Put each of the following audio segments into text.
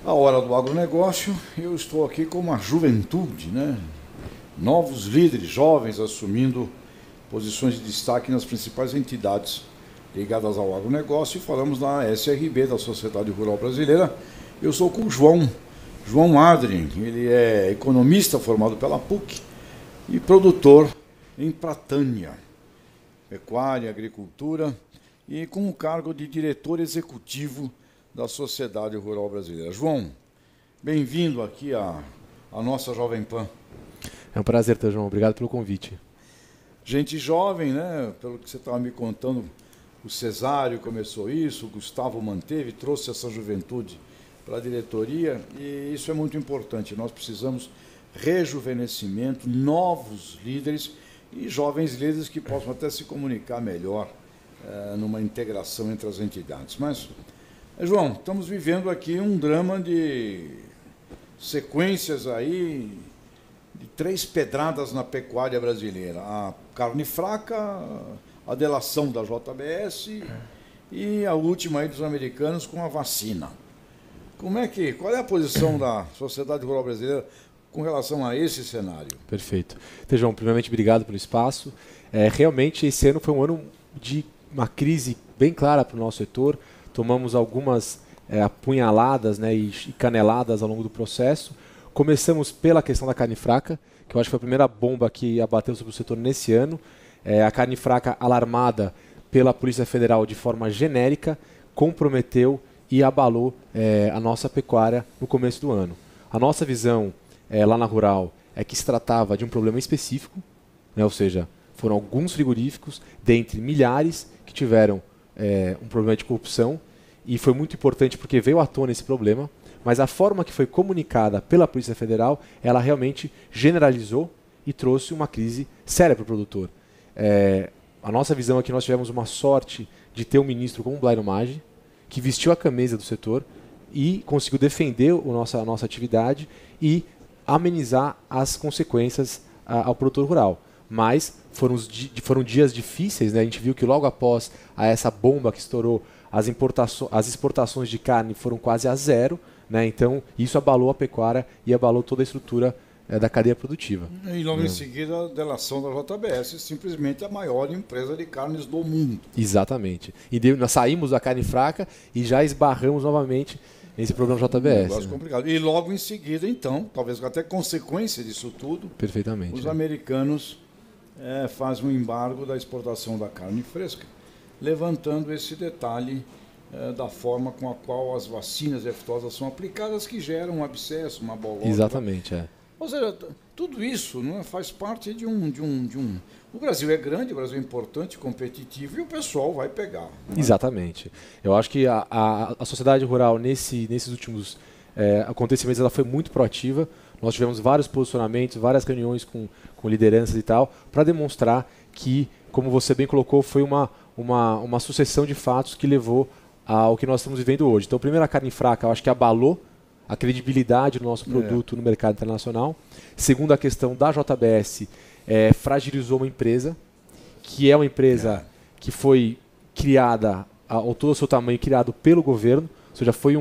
A hora do agronegócio, eu estou aqui com uma juventude, né? Novos líderes, jovens, assumindo posições de destaque nas principais entidades ligadas ao agronegócio, e falamos da SRB, da Sociedade Rural Brasileira. Eu sou com o João Adrien, ele é economista formado pela PUC e produtor em Pratânia, pecuária, agricultura, e com o cargo de diretor executivo da Sociedade Rural Brasileira. João, bem-vindo aqui à nossa Jovem Pan. É um prazer, João. Obrigado pelo convite. Gente jovem, né? Pelo que você estava me contando, o Cesário começou isso, o Gustavo manteve, trouxe essa juventude para a diretoria, e isso é muito importante. Nós precisamos rejuvenescimento, novos líderes e jovens líderes que possam até se comunicar melhor numa integração entre as entidades. Mas, João, estamos vivendo aqui um drama de sequências aí, de 3 pedradas na pecuária brasileira. A carne fraca, a delação da JBS e a última aí dos americanos com a vacina. Qual é a posição da Sociedade Rural Brasileira com relação a esse cenário? Perfeito. Então, João, primeiramente, obrigado pelo espaço. Realmente, esse ano foi um ano de uma crise bem clara para o nosso setor. Tomamos algumas apunhaladas, né, e caneladas ao longo do processo. Começamos pela questão da carne fraca, que eu acho que foi a primeira bomba que abateu sobre o setor nesse ano. A carne fraca alarmada pela Polícia Federal de forma genérica comprometeu e abalou a nossa pecuária no começo do ano. A nossa visão lá na Rural é que se tratava de um problema específico, né, ou seja, foram alguns frigoríficos, dentre milhares, que tiveram um problema de corrupção, e foi muito importante porque veio à tona esse problema, mas a forma que foi comunicada pela Polícia Federal, ela realmente generalizou e trouxe uma crise séria para o produtor. A nossa visão é que nós tivemos uma sorte de ter um ministro como o Blairo Maggi, que vestiu a camisa do setor e conseguiu defender a nossa atividade e amenizar as consequências ao produtor rural. Mas foram dias difíceis, né? A gente viu que logo após essa bomba que estourou, as exportações de carne foram quase a zero, né? Então isso abalou a pecuária e abalou toda a estrutura da cadeia produtiva. E logo em seguida a delação da JBS, simplesmente a maior empresa de carnes do mundo. Exatamente. E nós saímos da carne fraca e já esbarramos novamente nesse problema JBS. Um negócio complicado. E logo em seguida, então, talvez até consequência disso tudo, perfeitamente, os americanos fazem um embargo da exportação da carne fresca, levantando esse detalhe da forma com a qual as vacinas efetuosas são aplicadas, que geram um abscesso, uma bolota. Exatamente, Ou seja, tudo isso, não faz parte de um... O Brasil é grande, o Brasil é importante, competitivo, e o pessoal vai pegar. Exatamente. Eu acho que a sociedade rural, nesses últimos acontecimentos, ela foi muito proativa. Nós tivemos vários posicionamentos, várias reuniões com lideranças e tal, para demonstrar que, como você bem colocou, foi uma sucessão de fatos que levou ao que nós estamos vivendo hoje. Então, primeiro, a carne fraca, eu acho que abalou a credibilidade do nosso produto no mercado internacional. Segundo, a questão da JBS fragilizou uma empresa, que é uma empresa que foi criada, ao todo o seu tamanho, criado pelo governo, ou seja, foi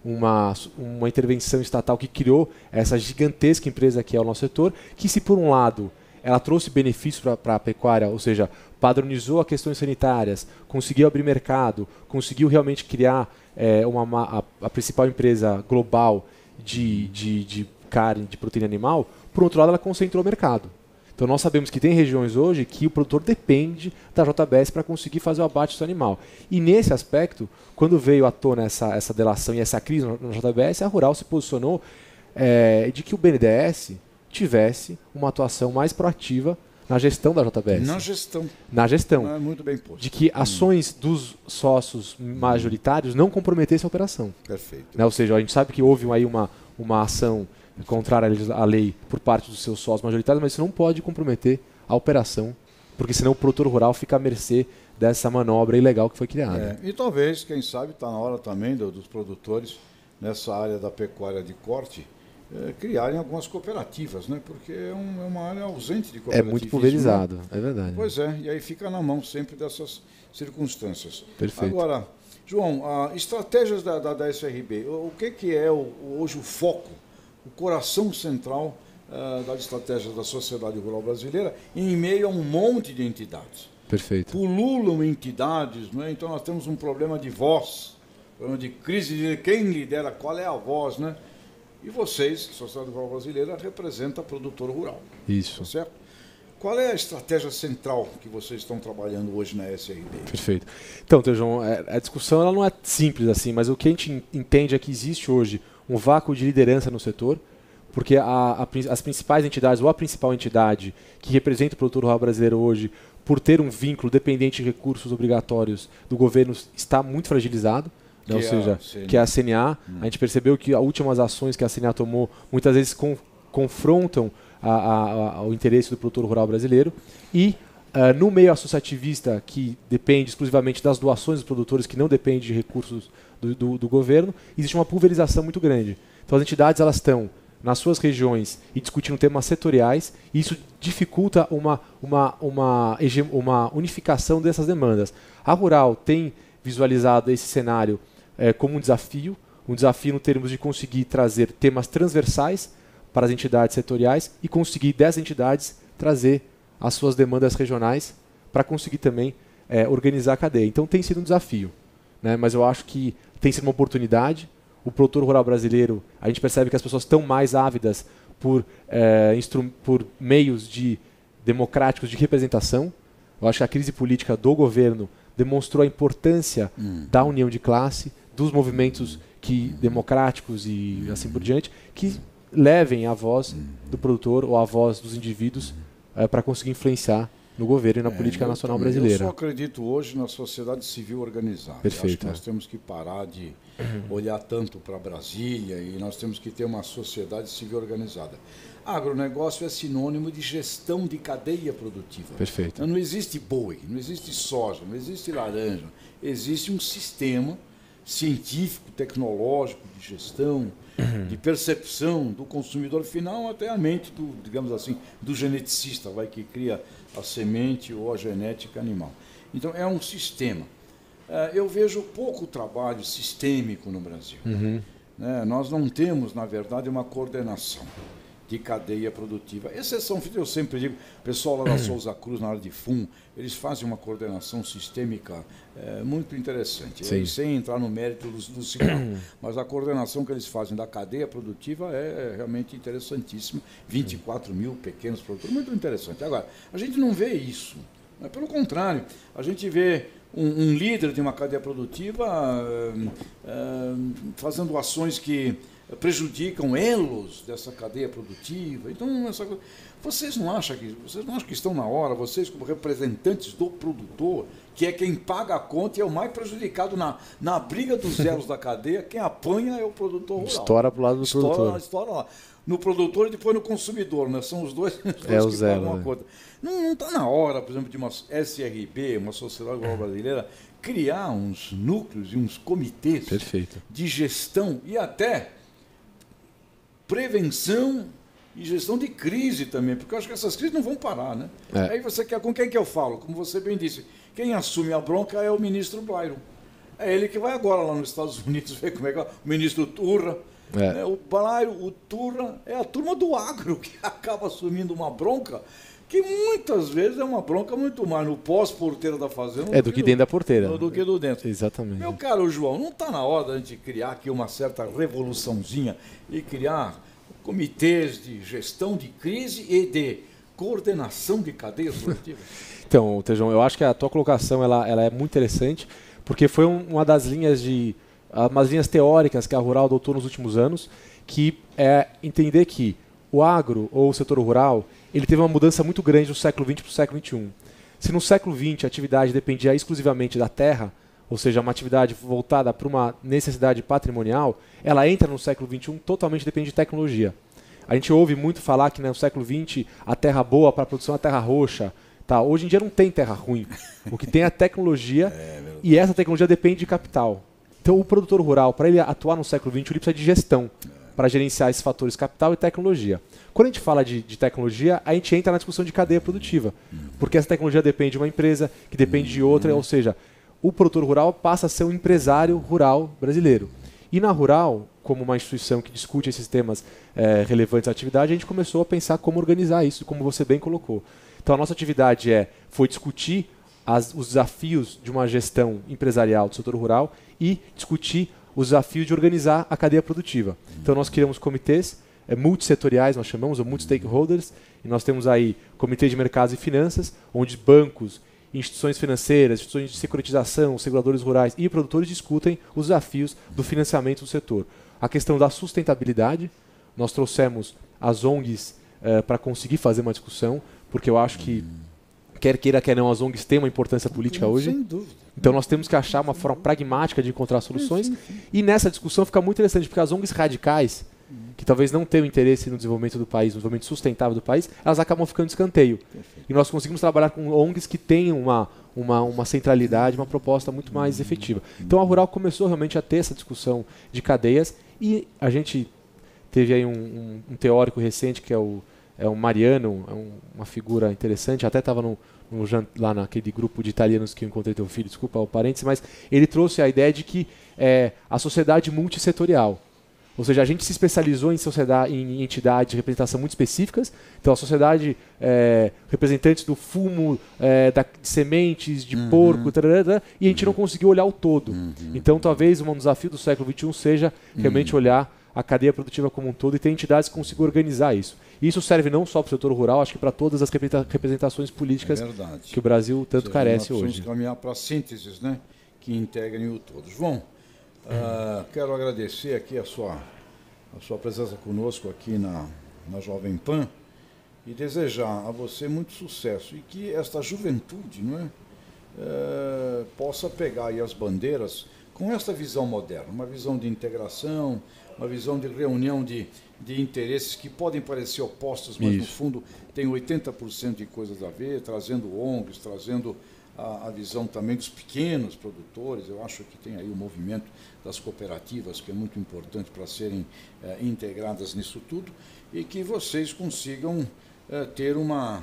uma intervenção estatal que criou essa gigantesca empresa que é o nosso setor, que, se por um lado ela trouxe benefícios para a pecuária, ou seja, padronizou as questões sanitárias, conseguiu abrir mercado, conseguiu realmente criar a principal empresa global de carne, de proteína animal, por outro lado ela concentrou o mercado. Então nós sabemos que tem regiões hoje que o produtor depende da JBS para conseguir fazer o abate do seu animal. E nesse aspecto, quando veio à tona essa delação e essa crise na JBS, a Rural se posicionou de que o BNDES tivesse uma atuação mais proativa na gestão da JBS. Na gestão. Não é muito bem posto. De que ações dos sócios majoritários não comprometessem a operação. Perfeito. Né? Ou seja, a gente sabe que houve aí uma ação contrária à lei por parte dos seus sócios majoritários, mas isso não pode comprometer a operação, porque senão o produtor rural fica à mercê dessa manobra ilegal que foi criada. E talvez, quem sabe, está na hora também dos produtores nessa área da pecuária de corte criarem algumas cooperativas, né? Porque é uma área ausente de cooperativismo. É muito pulverizado, é verdade. Pois é, e aí fica na mão sempre dessas circunstâncias. Perfeito. Agora, João, estratégias da SRB, o que é hoje o foco, o coração central das estratégias da sociedade rural brasileira em meio a um monte de entidades? Perfeito. Pululam entidades, não é? Então nós temos um problema de voz, problema de crise de quem lidera, qual é a voz, né? E vocês, a Sociedade Rural Brasileira, representa produtor rural. Isso. Tá certo? Qual é a estratégia central que vocês estão trabalhando hoje na SRB? Perfeito. Então, João, a discussão ela não é simples assim, mas o que a gente entende é que existe hoje um vácuo de liderança no setor, porque as principais entidades, ou a principal entidade que representa o produtor rural brasileiro hoje, por ter um vínculo dependente de recursos obrigatórios do governo, está muito fragilizado. Ou seja, que é a CNA. A gente percebeu que as últimas ações que a CNA tomou muitas vezes confrontam o interesse do produtor rural brasileiro. E no meio associativista, que depende exclusivamente das doações dos produtores, que não depende de recursos do governo, existe uma pulverização muito grande. Então as entidades elas estão nas suas regiões e discutindo temas setoriais, e isso dificulta uma unificação dessas demandas. A Rural tem visualizado esse cenário como um desafio no termos de conseguir trazer temas transversais para as entidades setoriais e conseguir dessas entidades trazer as suas demandas regionais para conseguir também organizar a cadeia. Então tem sido um desafio, né? Mas eu acho que tem sido uma oportunidade. O produtor rural brasileiro, a gente percebe que as pessoas estão mais ávidas por meios democráticos de representação. Eu acho que a crise política do governo demonstrou a importância da união de classe, dos movimentos democráticos e assim por diante, que levem a voz do produtor ou a voz dos indivíduos para conseguir influenciar no governo e na política nacional brasileira. Eu só acredito hoje na sociedade civil organizada. Perfeito. Acho que nós temos que parar de olhar tanto para Brasília e nós temos que ter uma sociedade civil organizada. Agronegócio é sinônimo de gestão de cadeia produtiva. Perfeito. Não existe boi, não existe soja, não existe laranja. Existe um sistema científico, tecnológico, de gestão, de percepção do consumidor final até a mente digamos assim, do geneticista, que cria a semente ou a genética animal. Então é um sistema. Eu vejo pouco trabalho sistêmico no Brasil. Nós não temos, na verdade, uma coordenação de cadeia produtiva. Exceção, eu sempre digo, o pessoal lá da Souza Cruz, na área de FUM, eles fazem uma coordenação sistêmica muito interessante, sem entrar no mérito do cigarro. Mas a coordenação que eles fazem da cadeia produtiva é realmente interessantíssima. 24 mil pequenos produtores, muito interessante. Agora, a gente não vê isso. Pelo contrário, a gente vê um líder de uma cadeia produtiva fazendo ações que prejudicam elos dessa cadeia produtiva. Então, vocês não acham que estão na hora, vocês como representantes do produtor, que é quem paga a conta e é o mais prejudicado na briga dos elos da cadeia, quem apanha é o produtor rural. Estoura para o lado do produtor. Estoura lá. No produtor e depois no consumidor, né? São os dois que pagam a conta. Não está na hora, por exemplo, de uma SRB, uma Sociedade Rural Brasileira, criar uns núcleos e uns comitês de gestão e até prevenção e gestão de crise também, porque eu acho que essas crises não vão parar, né? Aí com quem que eu falo? Como você bem disse, quem assume a bronca é o ministro Byron. É ele que vai agora lá nos Estados Unidos ver como é que o ministro Turra. O Byron, o Turra, é a turma do agro que acaba assumindo uma bronca que muitas vezes é uma bronca muito mais no pós-porteira da fazenda do que dentro da porteira. Do que do dentro. Exatamente. Meu caro João, não está na hora da gente criar aqui uma certa revoluçãozinha e criar comitês de gestão de crise e de coordenação de cadeias produtivas? Então, Tejão, eu acho que a tua colocação ela é muito interessante, porque foi uma das linhas umas linhas teóricas que a Rural adotou nos últimos anos, que é entender que o agro ou o setor rural ele teve uma mudança muito grande do século XX para o século XXI. Se no século XX a atividade dependia exclusivamente da terra, ou seja, uma atividade voltada para uma necessidade patrimonial, ela entra no século XXI totalmente depende de tecnologia. A gente ouve muito falar que no século XX a terra boa para a produção é a terra roxa. Tá, hoje em dia não tem terra ruim. O que tem é a tecnologia e essa tecnologia depende de capital. Então o produtor rural, para ele atuar no século XX, ele precisa de gestão para gerenciar esses fatores capital e tecnologia. Quando a gente fala de tecnologia, a gente entra na discussão de cadeia produtiva, porque essa tecnologia depende de uma empresa, que depende de outra, ou seja, o produtor rural passa a ser um empresário rural brasileiro. E na Rural, como uma instituição que discute esses temas relevantes à atividade, a gente começou a pensar como organizar isso, como você bem colocou. Então a nossa atividade foi discutir os desafios de uma gestão empresarial do setor rural e discutir os desafios de organizar a cadeia produtiva. Então nós criamos comitês multissetoriais, nós chamamos, ou multi-stakeholders, e nós temos aí comitê de mercados e finanças, onde bancos, instituições financeiras, instituições de securitização, seguradores rurais e produtores discutem os desafios do financiamento do setor. A questão da sustentabilidade, nós trouxemos as ONGs para conseguir fazer uma discussão, porque eu acho que, quer queira, quer não, as ONGs têm uma importância política hoje. Sem dúvida. Então nós temos que achar uma forma pragmática de encontrar soluções. E nessa discussão fica muito interessante, porque as ONGs radicais, que talvez não tenham interesse no desenvolvimento do país, no desenvolvimento sustentável do país, elas acabam ficando de escanteio. E nós conseguimos trabalhar com ONGs que tenham uma centralidade, uma proposta muito mais efetiva. Então a Rural começou realmente a ter essa discussão de cadeias e a gente teve aí um teórico recente que é o Mariano, uma figura interessante, até estava lá naquele grupo de italianos que eu encontrei teu filho, desculpa o parênteses, mas ele trouxe a ideia de que a sociedade multissetorial. Ou seja, a gente se especializou em entidades de representação muito específicas. Então, a sociedade, representantes do fumo, de sementes, de porco, e a gente não conseguiu olhar o todo. Então, talvez um desafio do século XXI seja realmente olhar a cadeia produtiva como um todo e ter entidades que consigam organizar isso. E isso serve não só para o setor rural, acho que para todas as representações políticas que o Brasil tanto carece hoje. Nós precisamos caminhar para sínteses, né, que integrem o todo. João, quero agradecer aqui a sua presença conosco aqui na Jovem Pan e desejar a você muito sucesso e que esta juventude, não é, possa pegar aí as bandeiras com esta visão moderna, uma visão de integração, uma visão de reunião de interesses que podem parecer opostos, mas no fundo tem 80% de coisas a ver, trazendo ONGs, trazendo a visão também dos pequenos produtores. Eu acho que tem aí o movimento das cooperativas, que é muito importante para serem integradas nisso tudo, e que vocês consigam ter uma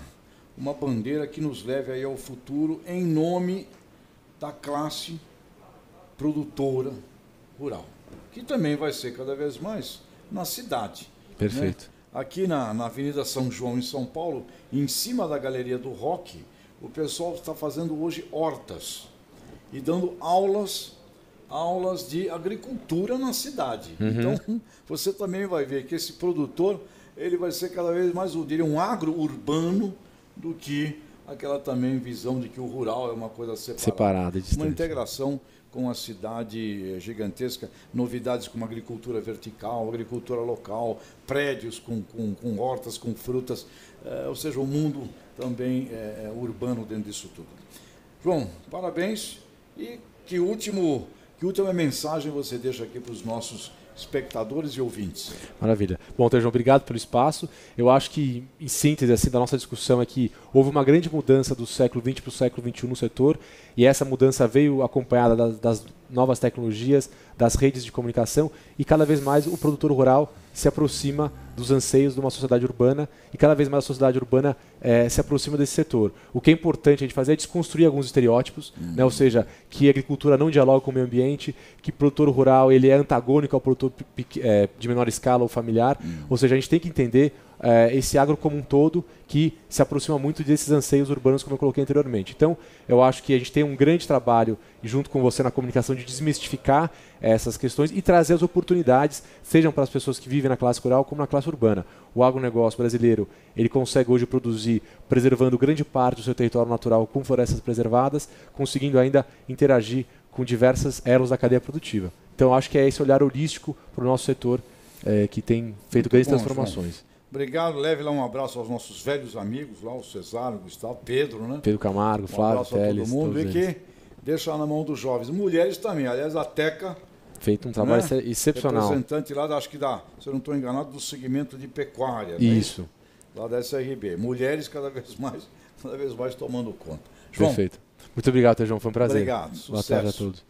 bandeira que nos leve aí ao futuro em nome da classe produtora rural, que também vai ser cada vez mais na cidade. Perfeito. Né? Aqui na Avenida São João, em São Paulo, em cima da Galeria do Rock, o pessoal está fazendo hoje hortas e dando aulas de agricultura na cidade. Então, você também vai ver que esse produtor ele vai ser cada vez mais, eu diria, um agro-urbano do que aquela também visão de que o rural é uma coisa separada e distante. Uma integração com a cidade gigantesca, novidades como agricultura vertical, agricultura local, prédios com hortas, com frutas, ou seja, o mundo também urbano dentro disso tudo. João, parabéns e que última mensagem você deixa aqui para os nossos espectadores e ouvintes. Maravilha. Bom, João, obrigado pelo espaço. Eu acho que, em síntese assim, da nossa discussão é que houve uma grande mudança do século XX para o século XXI no setor, e essa mudança veio acompanhada das novas tecnologias, das redes de comunicação, e cada vez mais o produtor rural se aproxima dos anseios de uma sociedade urbana, e cada vez mais a sociedade urbana se aproxima desse setor. O que é importante a gente fazer é desconstruir alguns estereótipos, né? Ou seja, que a agricultura não dialoga com o meio ambiente, que o produtor rural ele é antagônico ao produtor de menor escala ou familiar. Ou seja, a gente tem que entender esse agro como um todo, que se aproxima muito desses anseios urbanos, como eu coloquei anteriormente. Então, eu acho que a gente tem um grande trabalho, junto com você na comunicação, de desmistificar essas questões e trazer as oportunidades, sejam para as pessoas que vivem na classe rural como na classe urbana. O agronegócio brasileiro, ele consegue hoje produzir, preservando grande parte do seu território natural com florestas preservadas, conseguindo ainda interagir com diversas elos da cadeia produtiva. Então, eu acho que é esse olhar holístico para o nosso setor que tem feito grandes transformações. João. Obrigado, leve lá um abraço aos nossos velhos amigos, lá o Cesário, o Gustavo, Pedro, né? Pedro Camargo, Flávio, Teles, todo mundo, e que deixa na mão dos jovens. Mulheres também, aliás, a Teca... Feito um trabalho excepcional. Representante lá, acho que se eu não estou enganado, do segmento de pecuária. Isso. Né? Lá da SRB. Mulheres cada vez mais tomando conta. João, perfeito. Muito obrigado, João. Foi um prazer. Obrigado. Sucesso. Boa tarde a todos.